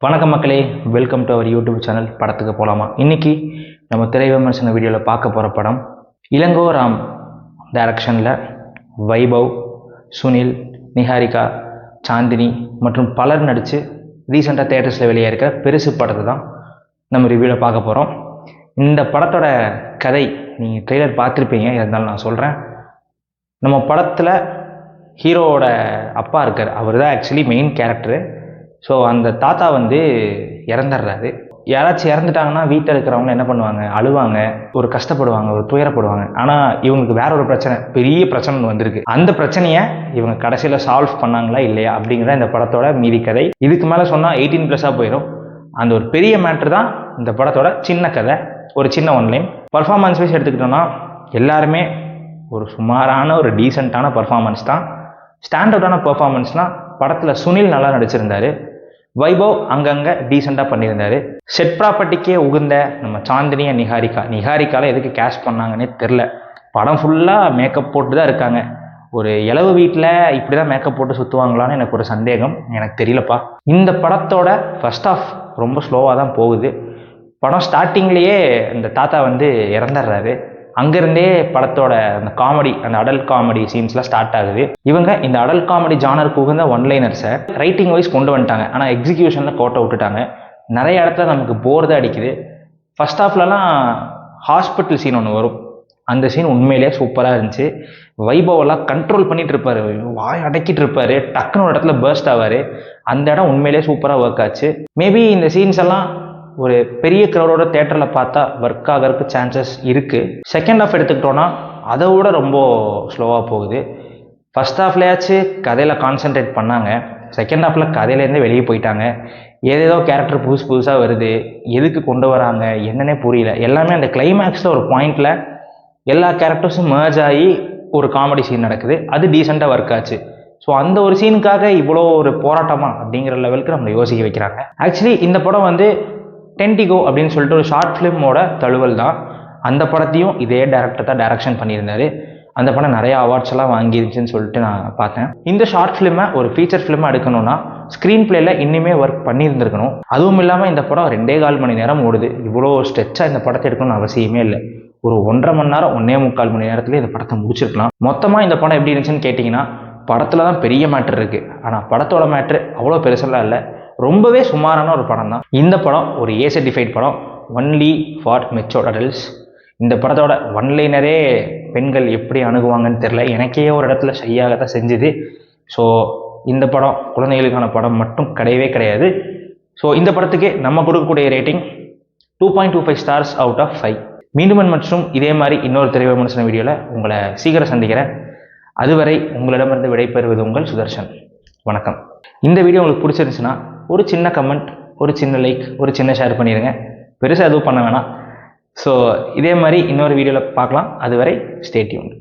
வணக்கம் மக்களே, welcome to our YouTube channel. படத்துக்கு போகலாமா? இன்னைக்கு நம்ம திரை விமர்சன வீடியோவில் பார்க்க போகிற படம் இளங்கோ ராம் டைரக்ஷனில் வைபவ், சுனில், நிஹாரிகா, சாந்தினி மற்றும் பலர் நடித்து ரீசெண்டாக தேட்டர்ஸில் வெளியே இருக்கிற பெருசு படத்தை தான் நம்ம ரிவ்யூவில் பார்க்க போகிறோம். இந்த படத்தோட கதை நீங்கள் ட்ரெய்லர் பார்த்துருப்பீங்க, இருந்தாலும் நான் சொல்கிறேன். நம்ம படத்தில் ஹீரோவோட அப்பா இருக்கார், அவர் தான் ஆக்சுவலி மெயின் கேரக்டரு. ஸோ அந்த தாத்தா இறந்துடுறாரு. யாராச்சும் இறந்துட்டாங்கன்னா வீட்டில் இருக்கிறவங்க என்ன பண்ணுவாங்க, அழுவாங்க, ஒரு கஷ்டப்படுவாங்க, ஒரு துயரப்படுவாங்க. ஆனால் இவங்களுக்கு வேற ஒரு பிரச்சனை, பெரிய பிரச்சனை வந்திருக்கு. அந்த பிரச்சனையை இவங்க கடைசியில் சால்வ் பண்ணாங்களா இல்லையா அப்படிங்கிற இந்த படத்தோட மீதி கதை. இதுக்கு மேலே சொன்னால் 18+ போயிடும். அந்த ஒரு பெரிய மேட்ரு தான் இந்த படத்தோட சின்ன கதை, ஒரு சின்ன ஒன்லைன். பர்ஃபார்மன்ஸ் வைஸ் எடுத்துக்கிட்டோன்னா எல்லாருமே ஒரு சுமாரான ஒரு டீசெண்டான பர்ஃபார்மன்ஸ் தான். ஸ்டாண்ட் அவுட்டான பர்ஃபார்மன்ஸ்னால் படத்தில் சுனில் நல்லா நடிச்சிருந்தாரு, வைபவ் அங்கங்கே டீசெண்டாக பண்ணியிருந்தாரு. செட் ப்ராப்பர்ட்டிக்கே உகுந்த நம்ம சாந்தினி நிஹாரிக்கால எதுக்கு கேஷ் பண்ணாங்கன்னே தெரில. படம் ஃபுல்லாக மேக்கப் போட்டு தான் இருக்காங்க. ஒரு இளவு வீட்டில் இப்படி தான் மேக்கப் போட்டு சுற்றுவாங்களான்னு எனக்கு ஒரு சந்தேகம், எனக்கு தெரியலப்பா. இந்த படத்தோட ஃபர்ஸ்ட் ஆஃப் ரொம்ப ஸ்லோவாக தான் போகுது. படம் ஸ்டார்டிங்லேயே இந்த தாத்தா இறந்துடுறாரு. அங்கேருந்தே படத்தோட அந்த காமெடி, அந்த அடல்ட் காமெடி சீன்ஸ்லாம் ஸ்டார்ட் ஆகுது. இவங்க இந்த அடல்ட் காமெடி ஜானருக்கு உகந்த ஒன்லைனர்ஸை ரைட்டிங் வைஸ் கொண்டு வந்துட்டாங்க, ஆனால் எக்ஸிக்யூஷனில் கோட்டை விட்டுட்டாங்க. நிறைய இடத்துல நமக்கு போர் தான் அடிக்குது. ஃபர்ஸ்ட் ஹாஃப்லலாம் ஹாஸ்பிட்டல் சீன் ஒன்று வரும், அந்த சீன் உண்மையிலேயே சூப்பராக இருந்துச்சு. வைபவெல்லாம் கண்ட்ரோல் பண்ணிட்டு இருப்பாரு, வாய் அடக்கிட்டு இருப்பாரு, டக்குன்னு ஒரு இடத்துல பர்ஸ்ட் ஆவார். அந்த இடம் உண்மையிலேயே சூப்பராக ஒர்க் ஆச்சு. மேபி இந்த சீன்ஸ் எல்லாம் ஒரு பெரிய க்ரௌடோட தேட்டரில் பார்த்தா ஒர்க் ஆகிறதுக்கு சான்சஸ் இருக்குது. செகண்ட் ஹாஃப் எடுத்துக்கிட்டோன்னா அதை விட ரொம்ப ஸ்லோவாக போகுது. ஃபர்ஸ்ட் ஹாஃப்லையாச்சு கதையில் கான்சென்ட்ரேட் பண்ணாங்க, செகண்ட் ஹாஃபில் கதையிலேருந்தே வெளியே போயிட்டாங்க. ஏதேதோ கேரக்டர் புதுசாக வருது, எதுக்கு கொண்டு வராங்க என்னன்னே புரியல. எல்லாமே அந்த கிளைமேக்ஸில் ஒரு பாயிண்டில் எல்லா கேரக்டர்ஸும் மர்ஜ் ஆகி ஒரு காமெடி சீன் நடக்குது, அது டீசெண்டாக ஒர்க் ஆச்சு. ஸோ அந்த ஒரு சீனுக்காக இவ்வளோ ஒரு போராட்டமா அப்படிங்கிற லெவலுக்கு நம்மளை யோசிக்க வைக்கிறாங்க. ஆக்சுவலி இந்த படம் டென்டிகோ அப்படின்னு சொல்லிட்டு ஒரு ஷார்ட் ஃபிலிமோட தழுவல் தான். அந்த படத்தையும் இதே டேரக்டர் தான் டைரக்ஷன் பண்ணியிருந்தாரு. அந்த படம் நிறைய அவார்ட்ஸ் எல்லாம் வாங்கிருச்சுன்னு சொல்லிட்டு நான் பார்த்தேன். இந்த ஷார்ட் ஃபிலிமை ஒரு ஃபீச்சர் ஃபிலிமாக எடுக்கணும்னா ஸ்க்ரீன் பிளேல இன்னுமே ஒர்க் பண்ணியிருந்துருக்கணும். அதுவும் இல்லாமல் இந்த படம் 2.25 மணி நேரம் ஓடுது. இவ்வளோ ஸ்ட்ரெச்சாக இந்த படத்தை எடுக்கணும்னு அவசியமே இல்லை. ஒரு 1.5 மணி நேரம் 1.25 மணி நேரத்துல இந்த படத்தை முடிச்சிருக்கலாம். மொத்தமாக இந்த படம் எப்படி இருந்துச்சுன்னு கேட்டிங்கன்னா, படத்தில் தான் பெரிய மேட்ரு இருக்குது, ஆனால் படத்தோட மேட்ரு அவ்வளோ பெருசெல்லாம் இல்லை, ரொம்பவே சுமாரான ஒரு படம் தான். இந்த படம் ஒரு ஏ சர்டிஃபைட் படம், ஒன்லி ஃபார் மெச்சூர்ட் அடல்ட்ஸ். இந்த படத்தோட ஒன்லைனரே பெண்கள் எப்படி அணுகுவாங்கன்னு தெரில, எனக்கே ஒரு இடத்துல ஷையாக தான் செஞ்சுது. ஸோ இந்த படம் குழந்தைகளுக்கான படம் மட்டும் கிடையவே கிடையாது. ஸோ இந்த படத்துக்கு நம்ம கொடுக்கக்கூடிய ரேட்டிங் 2.25 ஸ்டார்ஸ் அவுட் ஆஃப் 5. மீண்டும் மற்றும் இதே மாதிரி இன்னொரு திரை விமர்சன வீடியோவில் உங்களை சீக்கிரம் சந்திக்கிறேன். அதுவரை உங்களிடமிருந்து விடைபெறுவது உங்கள் சுதர்ஷன். வணக்கம். இந்த வீடியோ உங்களுக்கு பிடிச்சிருந்துச்சுன்னா ஒரு சின்ன கமெண்ட், ஒரு சின்ன லைக், ஒரு சின்ன ஷேர் பண்ணிடுங்க. பெருசாக எதுவும் பண்ண வேணாம். ஸோ இதே மாதிரி இன்னொரு வீடியோவில் பார்க்கலாம். அதுவரை ஸ்டே டியூன்ட்.